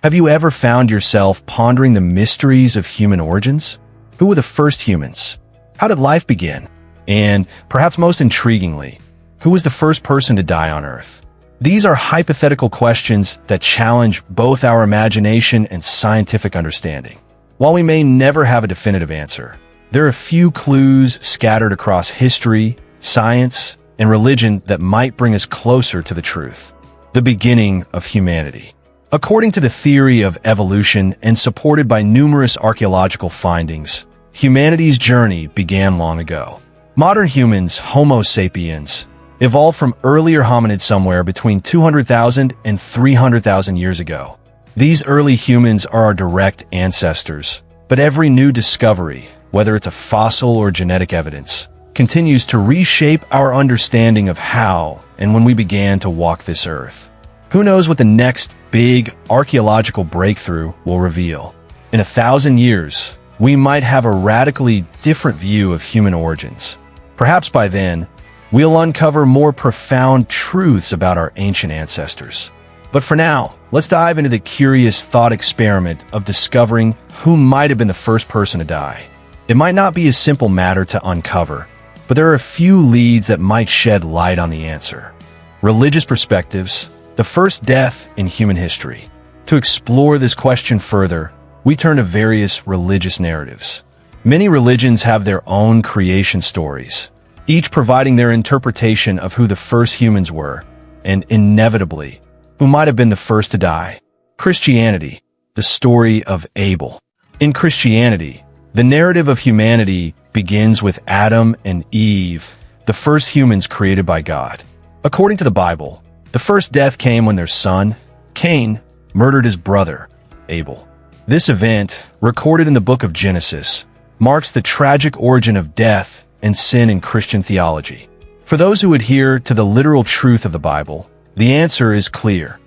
Have you ever found yourself pondering the mysteries of human origins? Who were the first humans? How did life begin? And, perhaps most intriguingly, who was the first person to die on Earth? These are hypothetical questions that challenge both our imagination and scientific understanding. While we may never have a definitive answer, there are a few clues scattered across history, science, and religion that might bring us closer to the truth. The beginning of humanity. According to the theory of evolution and supported by numerous archaeological findings, humanity's journey began long ago. Modern humans, Homo sapiens, evolved from earlier hominids somewhere between 200,000 and 300,000 years ago. These early humans are our direct ancestors, but every new discovery, whether it's a fossil or genetic evidence, continues to reshape our understanding of how and when we began to walk this earth. Who knows what the next big archaeological breakthrough will reveal? In 1,000 years, we might have a radically different view of human origins. Perhaps by then, we'll uncover more profound truths about our ancient ancestors. But for now, let's dive into the curious thought experiment of discovering who might have been the first person to die. It might not be a simple matter to uncover, but there are a few leads that might shed light on the answer. Religious perspectives, the first death in human history. To explore this question further, we turn to various religious narratives. Many religions have their own creation stories, each providing their interpretation of who the first humans were, and inevitably, who might have been the first to die. Christianity, the story of Abel. In Christianity, the narrative of humanity begins with Adam and Eve, the first humans created by God. According to the Bible, the first death came when their son, Cain, murdered his brother, Abel. This event, recorded in the book of Genesis, marks the tragic origin of death and sin in Christian theology. For those who adhere to the literal truth of the Bible, the answer is clear.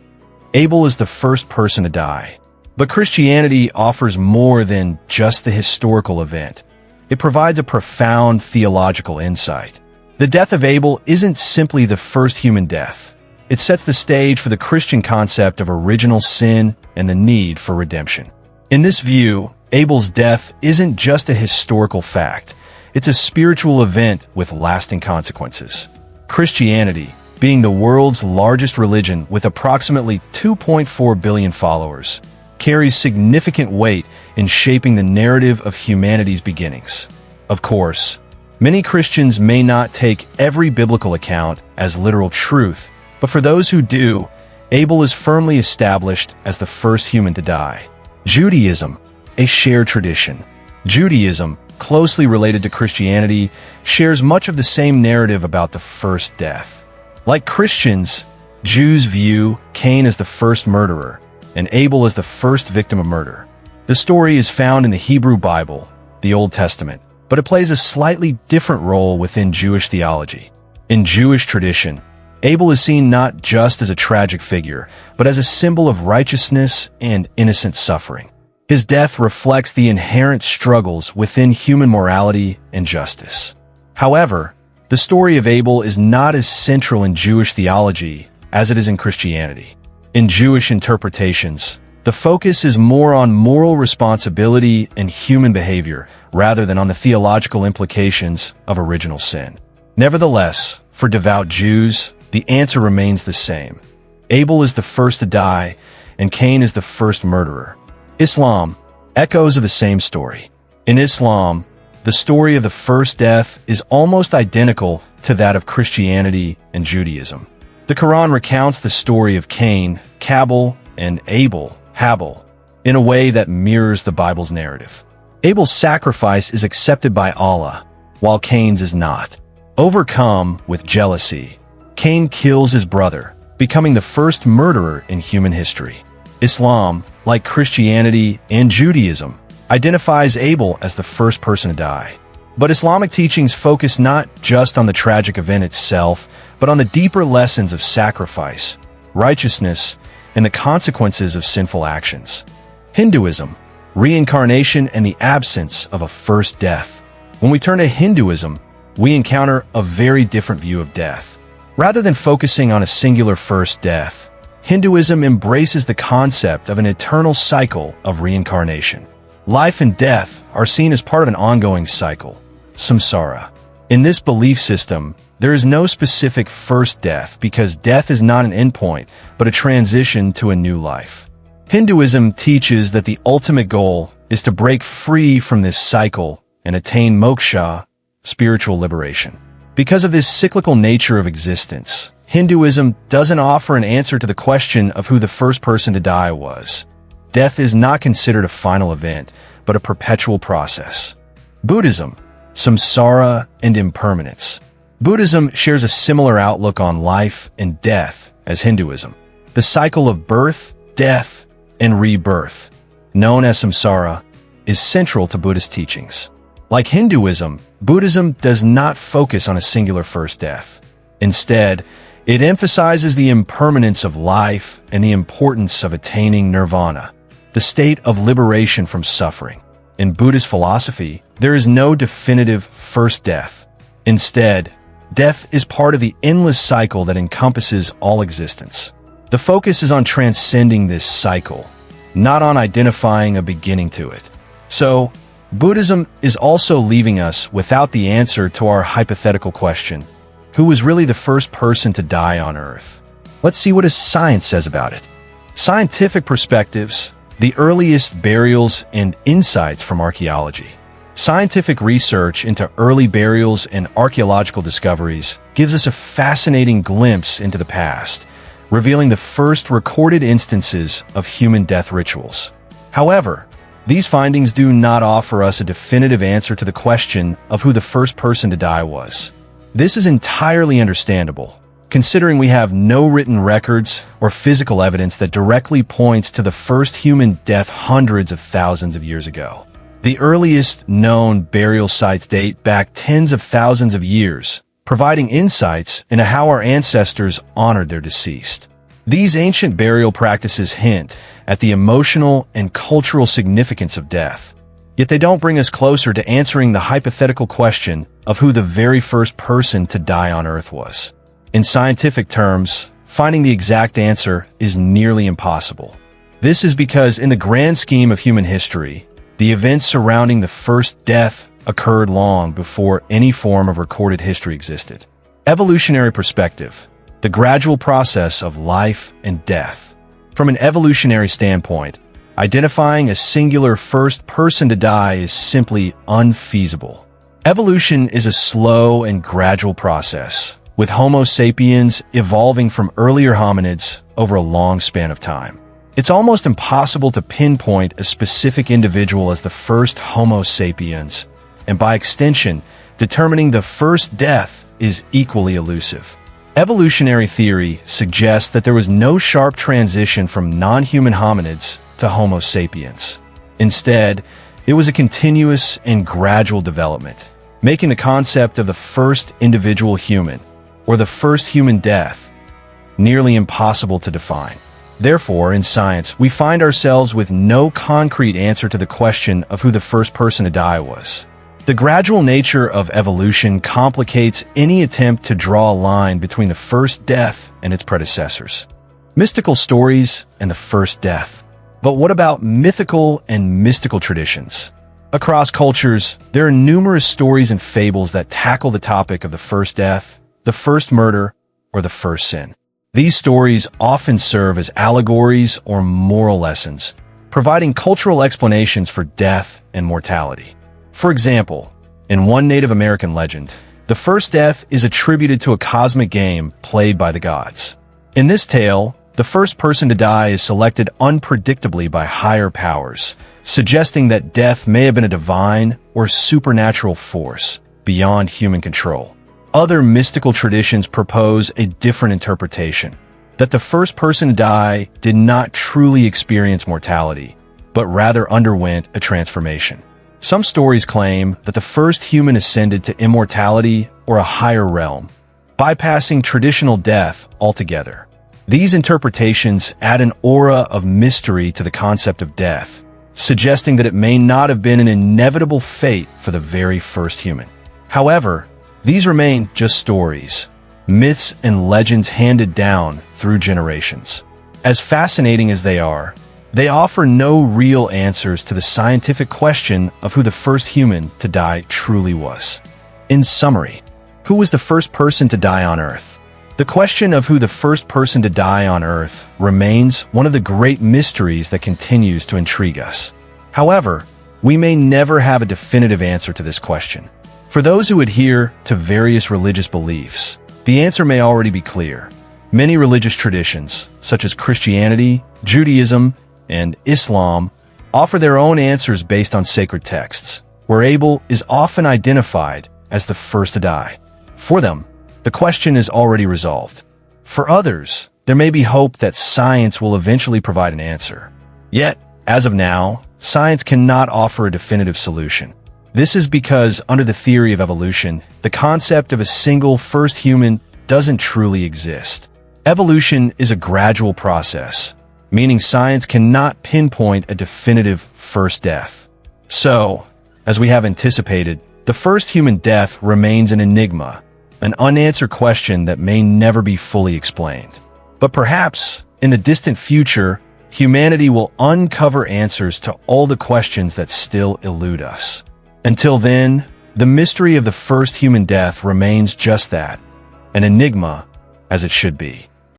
Abel is the first person to die. But Christianity offers more than just the historical event. It provides a profound theological insight. The death of Abel isn't simply the first human death. It sets the stage for the Christian concept of original sin and the need for redemption. In this view, Abel's death isn't just a historical fact. It's a spiritual event with lasting consequences. Christianity, being the world's largest religion with approximately 2.4 billion followers, carries significant weight in shaping the narrative of humanity's beginnings. Of course, many Christians may not take every biblical account as literal truth, but for those who do, Abel is firmly established as the first human to die. Judaism, a shared tradition. Judaism, closely related to Christianity, shares much of the same narrative about the first death. Like Christians, Jews view Cain as the first murderer, and Abel as the first victim of murder. The story is found in the Hebrew Bible, the Old Testament, but it plays a slightly different role within Jewish theology. In Jewish tradition, Abel is seen not just as a tragic figure, but as a symbol of righteousness and innocent suffering. His death reflects the inherent struggles within human morality and justice. However, the story of Abel is not as central in Jewish theology as it is in Christianity. In Jewish interpretations, the focus is more on moral responsibility and human behavior rather than on the theological implications of original sin. Nevertheless, for devout Jews, the answer remains the same. Abel is the first to die, and Cain is the first murderer. Islam, echoes of the same story. In Islam, the story of the first death is almost identical to that of Christianity and Judaism. The Quran recounts the story of Cain, Kabil, and Abel, Habil, in a way that mirrors the Bible's narrative. Abel's sacrifice is accepted by Allah, while Cain's is not. Overcome with jealousy, Cain kills his brother, becoming the first murderer in human history. Islam, like Christianity and Judaism, identifies Abel as the first person to die. But Islamic teachings focus not just on the tragic event itself, but on the deeper lessons of sacrifice, righteousness, and the consequences of sinful actions. Hinduism, reincarnation and the absence of a first death. When we turn to Hinduism, we encounter a very different view of death. Rather than focusing on a singular first death, Hinduism embraces the concept of an eternal cycle of reincarnation. Life and death are seen as part of an ongoing cycle, samsara. In this belief system, there is no specific first death because death is not an endpoint, but a transition to a new life. Hinduism teaches that the ultimate goal is to break free from this cycle and attain moksha, spiritual liberation. Because of this cyclical nature of existence, Hinduism doesn't offer an answer to the question of who the first person to die was. Death is not considered a final event, but a perpetual process. Buddhism, samsara, and impermanence. Buddhism shares a similar outlook on life and death as Hinduism. The cycle of birth, death, and rebirth, known as samsara, is central to Buddhist teachings. Like Hinduism, Buddhism does not focus on a singular first death. Instead, it emphasizes the impermanence of life and the importance of attaining nirvana, the state of liberation from suffering. In Buddhist philosophy, there is no definitive first death. Instead, death is part of the endless cycle that encompasses all existence. The focus is on transcending this cycle, not on identifying a beginning to it. So, Buddhism is also leaving us without the answer to our hypothetical question: who was really the first person to die on Earth? Let's see what science says about it. Scientific perspectives, the earliest burials and insights from archaeology. Scientific research into early burials and archaeological discoveries gives us a fascinating glimpse into the past, revealing the first recorded instances of human death rituals. However, these findings do not offer us a definitive answer to the question of who the first person to die was. This is entirely understandable, considering we have no written records or physical evidence that directly points to the first human death hundreds of thousands of years ago. The earliest known burial sites date back tens of thousands of years, providing insights into how our ancestors honored their deceased. These ancient burial practices hint at the emotional and cultural significance of death, yet they don't bring us closer to answering the hypothetical question of who the very first person to die on Earth was. In scientific terms, finding the exact answer is nearly impossible. This is because in the grand scheme of human history, the events surrounding the first death occurred long before any form of recorded history existed. Evolutionary perspective, the gradual process of life and death. From an evolutionary standpoint, identifying a singular first person to die is simply unfeasible. Evolution is a slow and gradual process, with Homo sapiens evolving from earlier hominids over a long span of time. It's almost impossible to pinpoint a specific individual as the first Homo sapiens, and by extension, determining the first death is equally elusive. Evolutionary theory suggests that there was no sharp transition from non-human hominids to Homo sapiens. Instead, it was a continuous and gradual development, making the concept of the first individual human, or the first human death, nearly impossible to define. Therefore, in science, we find ourselves with no concrete answer to the question of who the first person to die was. The gradual nature of evolution complicates any attempt to draw a line between the first death and its predecessors. Mystical stories and the first death. But what about mythical and mystical traditions? Across cultures, there are numerous stories and fables that tackle the topic of the first death, the first murder, or the first sin. These stories often serve as allegories or moral lessons, providing cultural explanations for death and mortality. For example, in one Native American legend, the first death is attributed to a cosmic game played by the gods. In this tale, the first person to die is selected unpredictably by higher powers, suggesting that death may have been a divine or supernatural force beyond human control. Other mystical traditions propose a different interpretation, that the first person to die did not truly experience mortality, but rather underwent a transformation. Some stories claim that the first human ascended to immortality or a higher realm, bypassing traditional death altogether. These interpretations add an aura of mystery to the concept of death, suggesting that it may not have been an inevitable fate for the very first human. However, these remain just stories, myths and legends handed down through generations. As fascinating as they offer no real answers to the scientific question of who the first human to die truly was. In summary, who was the first person to die on Earth? The question of who the first person to die on Earth remains one of the great mysteries that continues to intrigue us. However, we may never have a definitive answer to this question. For those who adhere to various religious beliefs, the answer may already be clear. Many religious traditions, such as Christianity, Judaism, and Islam, offer their own answers based on sacred texts, where Abel is often identified as the first to die. For them, the question is already resolved. For others, there may be hope that science will eventually provide an answer. Yet, as of now, science cannot offer a definitive solution. This is because, under the theory of evolution, the concept of a single first human doesn't truly exist. Evolution is a gradual process, meaning science cannot pinpoint a definitive first death. So, as we have anticipated, the first human death remains an enigma, an unanswered question that may never be fully explained. But perhaps, in the distant future, humanity will uncover answers to all the questions that still elude us. Until then, the mystery of the first human death remains just that, an enigma, as it should be.